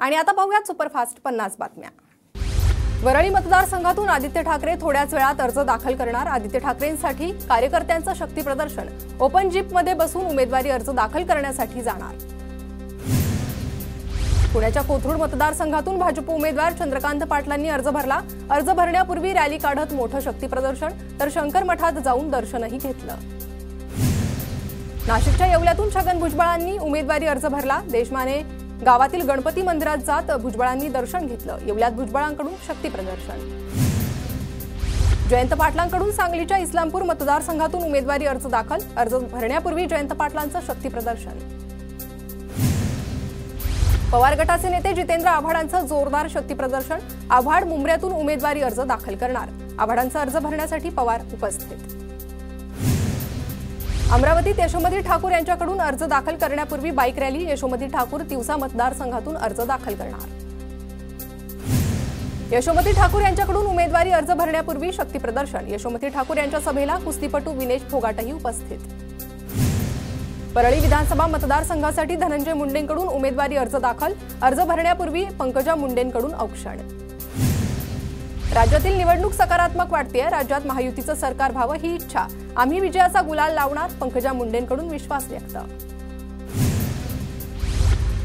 आणि आता पाहूयात सुपरफास्ट 50 बातम्या। वरळी मतदारसंघातून आदित्य ठाकरे थोड्याच वेळात अर्ज दाखल करणार। आदित्य ठाकरेंसाठी कार्यकर्त्यांचं शक्ती प्रदर्शन। ओपन जीपमध्ये बसून उमेदवारी अर्ज दाखल करण्यासाठी जाणार। पुण्याच्या कोथरूड मतदारसंघातून भाजप उमेदवार चंद्रकांत पाटलांनी अर्ज भरला। अर्ज भरण्यापूर्वी रॅली काढत मोठं शक्ती प्रदर्शन, तर शंकर मठात जाऊन दर्शनही घेतलं। नाशिकच्या येवल्यातून छगन भुजबळांनी उमेदवारी अर्ज भरला। देशमाने गावातील गणपती मंदिरात जात भुजबळांनी दर्शन घेतलं। येवल्यात भुजबळांकडून शक्ती प्रदर्शन। जयंत पाटलांकडून सांगलीच्या इस्लामपूर मतदारसंघातून उमेदवारी अर्ज दाखल। अर्ज भरण्यापूर्वी जयंत पाटलांचं शक्ती प्रदर्शन। पवार गटाचे नेते जितेंद्र आव्हाडांचं जोरदार शक्ती प्रदर्शन। आव्हाड मुंब्र्यातून उमेदवारी अर्ज दाखल करणार। आव्हाडांचा अर्ज भरण्यासाठी पवार उपस्थित। अमरावतीत यशोमती ठाकूर यांच्याकडून अर्ज दाखल करण्यापूर्वी बाईक रॅली। यशोमती ठाकूर तिवसा मतदारसंघातून अर्ज दाखल करणार। यशोमती ठाकूर यांच्याकडून उमेदवारी अर्ज भरण्यापूर्वी शक्ती प्रदर्शन। यशोमती ठाकूर यांच्या सभेला कुस्तीपटू विनेश फोगाटही उपस्थित। परळी विधानसभा मतदारसंघासाठी धनंजय मुंडेंकडून उमेदवारी अर्ज दाखल। अर्ज भरण्यापूर्वी पंकजा मुंडेंकडून औक्षण। राज्यातील निवडणूक सकारात्मक वाटतेय। राज्यात महायुतीचं सरकार व्हावं ही इच्छा। आम्ही विजयाचा गुलाल लावणार। पंकजा मुंडेंकडून विश्वास व्यक्त।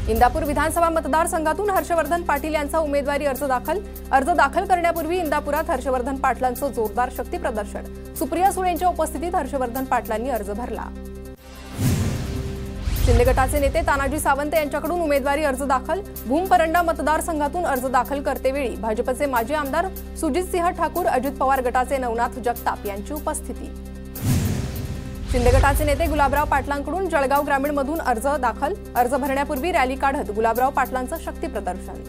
इंदापूर विधानसभा मतदारसंघातून हर्षवर्धन पाटील यांचा उमेदवारी अर्ज दाखल। अर्ज दाखल करण्यापूर्वी इंदापुरात हर्षवर्धन पाटलांचं जोरदार शक्ती प्रदर्शन। सुप्रिया सुळेंच्या उपस्थितीत हर्षवर्धन पाटलांनी अर्ज भरला। शिंदे गटाचे नेते तानाजी सावंत यांच्याकडून उमेदवारी अर्ज दाखल। भूमपरंडा मतदारसंघातून अर्ज दाखल करतेवेळी भाजपचे माजी आमदार सुजितसिंह ठाकूर, अजित पवार गटाचे नवनाथ जगताप यांची उपस्थिती। शिंदे गटाचे नेते गुलाबराव पाटलांकडून जळगाव ग्रामीणमधून अर्ज दाखल। अर्ज भरण्यापूर्वी रॅली काढत गुलाबराव पाटलांचं शक्ती प्रदर्शन।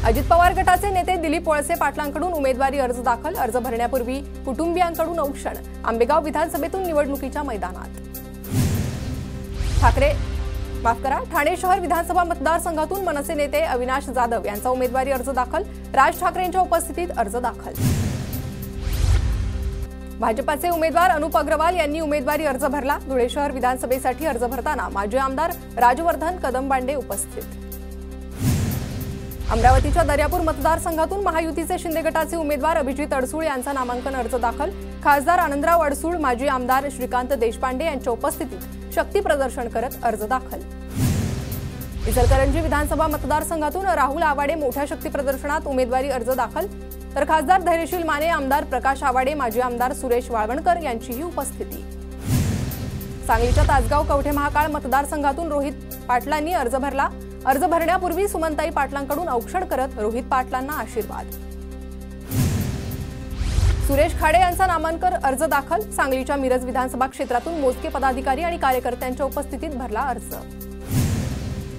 अजित पवार गटाचे नेते दिलीप वळसे पाटलांकडून उमेदवारी अर्ज दाखल। अर्ज भरण्यापूर्वी कुटुंबियांकडून औक्षण। आंबेगाव विधानसभेतून निवडणुकीच्या मैदानात। ठाणे शहर विधानसभा मतदारसंघातून मनसे नेते अविनाश जाधव यांचा उमेदवारी अर्ज दाखल। राज ठाकरेंच्या उपस्थितीत अर्ज दाखल। भाजपाचे उमेदवार अनुप अग्रवाल यांनी उमेदवारी अर्ज भरला। धुळे शहर विधानसभेसाठी अर्ज भरताना माजी आमदार राजवर्धन कदमबांडे उपस्थित। अमरावतीच्या दर्यापूर मतदारसंघातून महायुतीचे शिंदे गटाचे उमेदवार अभिजित अडसूळ यांचा नामांकन अर्ज दाखल। खासदार आनंदराव अडसूळ, माजी आमदार श्रीकांत देशपांडे यांच्या उपस्थितीत शक्ती प्रदर्शन करत अर्ज दाखल। इचलकरंजी विधानसभा मतदारसंघातून राहुल आवाडे मोठ्या शक्ती प्रदर्शनात उमेदवारी अर्ज दाखल, तर खासदार धैर्यशील माने, आमदार प्रकाश आवाडे, माजी आमदार सुरेश वाळवणकर यांचीही उपस्थिती। सांगलीच्या तासगाव कवठे महाकाळ मतदारसंघातून रोहित पाटलांनी अर्ज भरला। अर्ज भरण्यापूर्वी सुमनताई पाटलांकडून औक्षण करत रोहित पाटलांना आशीर्वाद। सुरेश खाडे यांचा नामांकन अर्ज दाखल। सांगलीच्या मिरज विधानसभा क्षेत्रातून मोजके पदाधिकारी आणि कार्यकर्त्यांच्या उपस्थितीत भरला अर्ज।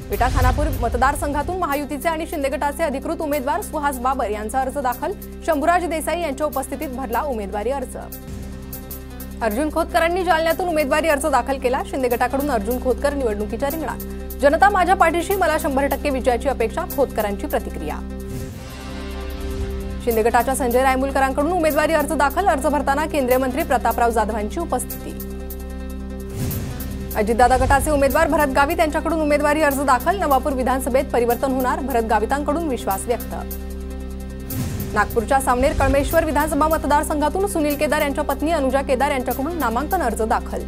विटा खानापूर मतदारसंघातून महायुतीचे आणि शिंदे गटाचे अधिकृत उमेदवार सुहास बाबर यांचा अर्ज दाखल। शंभूराज देसाई यांच्या उपस्थितीत भरला उमेदवारी अर्ज। अर्जुन खोतकरांनी जालन्यातून उमेदवारी अर्ज दाखल केला। शिंदे गटाकडून अर्जुन खोतकर निवडणुकीच्या रिंगणात। जनता माझ्या पाठीशी, मला 100% विजयाची अपेक्षा, खोतकरांची प्रतिक्रिया। शिंदे गटाच्या संजय रायमुलकरांकडून उमेदवारी अर्ज दाखल। अर्ज भरताना केंद्रीय मंत्री प्रतापराव जाधवांची उपस्थिती। अजितदादा गटाचे उमेदवार भरत गावित यांच्याकडून उमेदवारी अर्ज दाखल। नवापूर विधानसभेत परिवर्तन होणार, भरत गावितांकडून विश्वास व्यक्त। नागपूरच्या सामनेर कळमेश्वर विधानसभा मतदारसंघातून सुनील केदार यांच्या पत्नी अनुजा केदार यांच्याकडून नामांकन अर्ज दाखल।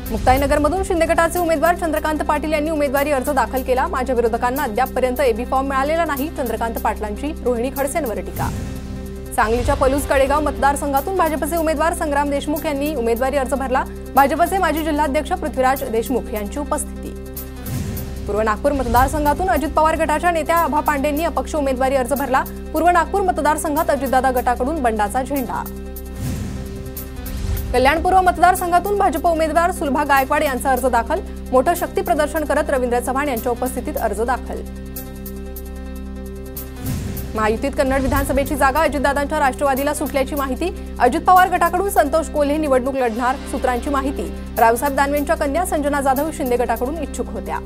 मुक्ताईनगरमधून शिंदे गटाचे उमेदवार चंद्रकांत पाटील यांनी उमेदवारी अर्ज दाखल केला। माझ्या विरोधकांना अद्यापपर्यंत एबी फॉर्म मिळालेला नाही, चंद्रकांत पाटलांची रोहिणी खडसेंवर टीका। सांगलीच्या पलूस कडेगाव मतदारसंघातून भाजपचे उमेदवार संग्राम देशमुख यांनी उमेदवारी अर्ज भरला। भाजपचे माजी जिल्हाध्यक्ष पृथ्वीराज देशमुख यांची उपस्थिती। पूर्व नागपूर मतदारसंघातून अजित पवार गटाच्या नेत्या आभा पांडेंनी अपक्ष उमेदवारी अर्ज भरला। पूर्व नागपूर मतदारसंघात अजितदादा गटाकडून बंडाचा झेंडा। कल्याणपूर्व मतदारसंघातून भाजप उमेदवार सुलभा गायकवाड यांचा अर्ज दाखल। मोठं शक्ती प्रदर्शन करत रवींद्र चव्हाण यांच्या उपस्थितीत अर्ज दाखल। महायुतीत कन्नड विधानसभेची जागा अजितदादांच्या राष्ट्रवादीला सुटल्याची माहिती। अजित पवार गटाकडून संतोष कोल्हे निवडणूक लढणार, सूत्रांची माहिती। रावसाहेब दानवेंच्या कन्या संजना जाधव शिंदे गटाकडून इच्छुक होत्या।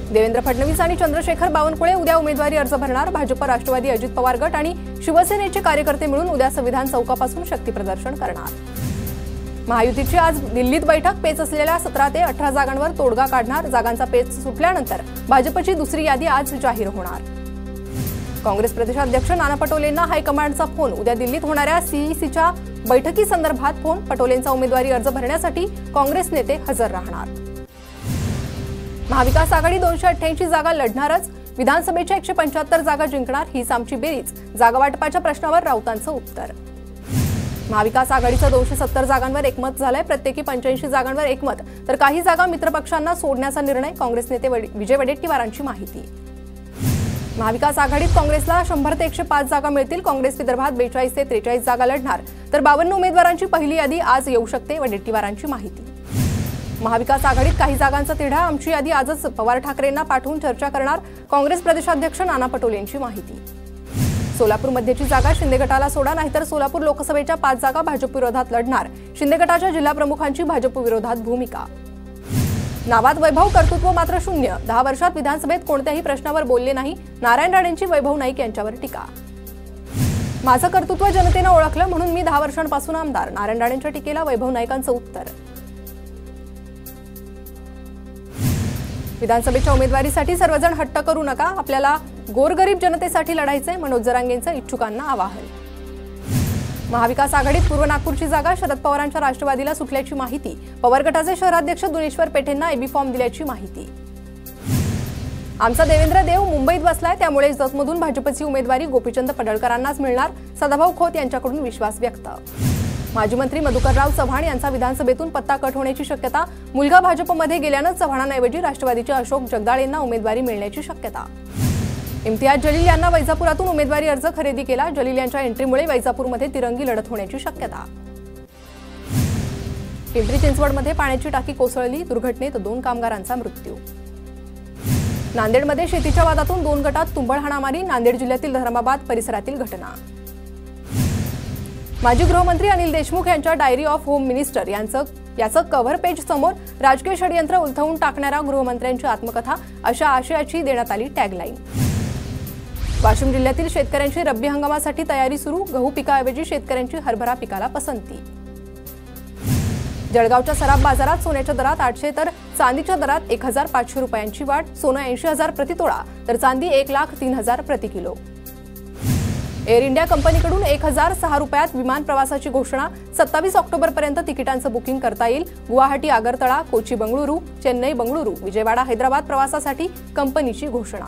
देवेंद्र फडणवीस आणि चंद्रशेखर बावनकुळे उद्या उमेदवारी अर्ज भरणार। भाजप, राष्ट्रवादी, अजित पवार गट आणि शिवसेनेचे कार्यकर्ते मिळून उद्या संविधान चौकापासून शक्ती प्रदर्शन करणार। महायुतीची आज दिल्लीत बैठक. पेच असलेल्या 17 ते 18 जागांवर तोडगा काढणार. जागांचा पेच सुटल्यानंतर भाजपची दुसरी यादी आज जाहीर होणार. काँग्रेस प्रदेशाध्यक्ष नाना पटोलेंना हायकमांडचा फोन. उद्या दिल्लीत होणाऱ्या सीईसीच्या बैठकीसंदर्भात फोन. पटोलेंचा उमेदवारी अर्ज भरण्यासाठी काँग्रेस नेते हजर राहणार. महाविकास आघाडी 288 जागा लढणारच. विधानसभेच्या 175 जागा जिंकणार. हीच आमची बेरीज. जागा वाटपाच्या प्रश्नावर राऊतांचं उत्तर. महाविकास आघाडीचं 270 जागांवर एकमत झालंय. प्रत्येकी 85 जागांवर एकमत, तर काही जागा मित्रपक्षांना सोडण्याचा निर्णय. काँग्रेस नेते विजय वडेट्टीवारांची माहिती. महाविकास आघाडीत काँग्रेसला 100 ते 105 जागा मिळतील. काँग्रेस विदर्भात 42 ते 43 जागा लढणार, तर 52 उमेदवारांची पहिली यादी आज येऊ शकते. वडेट्टीवारांची माहिती. महाविकास आघाडीत काही जागांचा तिढा. आमची यादी आजच पवार ठाकरेंना पाठवून चर्चा करणार. काँग्रेस प्रदेशाध्यक्ष नाना पटोलेंची माहिती. सोलापूर मध्येची जागा शिंदे गटाला सोडा, नाहीतर सोलापूर लोकसभेच्या 5 जागा भाजप विरोधात लढणार. शिंदे गटाच्या जिल्हा प्रमुखांची भाजप विरोधात भूमिका. नावात वैभव, कर्तृत्व मात्र शून्य. 10 वर्षात विधानसभेत कोणत्याही प्रश्नावर बोलले नाही. नारायण राणेंची वैभव नाईक यांच्यावर टीका. माझं कर्तृत्व जनतेनं ओळखलं म्हणून मी 10 वर्षांपासून आमदार. नारायण राणेंच्या टीकेला वैभव नाईकांचं उत्तर. विधानसभेच्या उमेदवारीसाठी सर्वजण हट्ट करू नका. आपल्याला गोरगरीब जनतेसाठी लढायचंय. मनोज जरांगेंचं इच्छुकांना आवाहन. महाविकास आघाडीत पूर्व नागपूरची जागा शरद पवारांच्या राष्ट्रवादीला सुटल्याची माहिती. पवार गटाचे शहराध्यक्ष दुनेश्वर पेठेंना एबी फॉर्म दिल्याची माहिती. आमचा देवेंद्र देव मुंबईत बसलाय, त्यामुळे जतमधून भाजपची उमेदवारी गोपीचंद पडळकरांनाच मिळणार. सदाभाऊ खोत यांच्याकडून विश्वास व्यक्त. माजी मंत्री मधुकरराव चव्हाण यांचा विधानसभेतून पत्ता कट होण्याची शक्यता. मुलगा भाजपमध्ये गेल्यानं चव्हाणांऐवजी राष्ट्रवादीचे अशोक जगदाळेंना उमेदवारी मिळण्याची शक्यता. इम्तियाज जलील यांना वैजापुरातून उमेदवारी अर्ज खरेदी केला. जलील यांच्या एंट्रीमुळे वैजापूरमध्ये तिरंगी लढत होण्याची शक्यता. पिंपरी चिंचवडमध्ये पाण्याची टाकी कोसळली. दुर्घटनेत 2 कामगारांचा मृत्यू. नांदेडमध्ये शेतीच्या वादातून 2 गटात तुंबळ हाणामारी. नांदेड जिल्ह्यातील धर्माबाद परिसरातील घटना. माजी गृहमंत्री अनिल देशमुख यांच्या डायरी ऑफ होम मिनिस्टर याचं कव्हर पेज समोर. राजकीय षडयंत्र उलथवून टाकणाऱ्या गृहमंत्र्यांची आत्मकथा अशा आशयाची देण्यात आली टॅगलाईन. वाशिम जिल्ह्यातील शेतकऱ्यांची रब्बी हंगामासाठी तयारी सुरू. गहू पिकाऐवजी शेतकऱ्यांची हरभरा पिकाला पसंती. जळगावच्या सराफ बाजारात सोन्याच्या दरात 800 तर चांदीच्या दरात 1500 रुपयांची वाढ. सोनं 80,000 प्रतितोळा, तर चांदी 1,03,000 प्रति किलो. एअर इंडिया कंपनीकडून 1,006 रुपयात विमान प्रवासाची घोषणा. 27 ऑक्टोबरपर्यंत तिकिटांचं बुकिंग करता येईल. गुवाहाटी आगरतळा, कोची बंगळुरू, चेन्नई बंगळुरू, विजयवाडा हैदराबाद प्रवासासाठी कंपनीची घोषणा.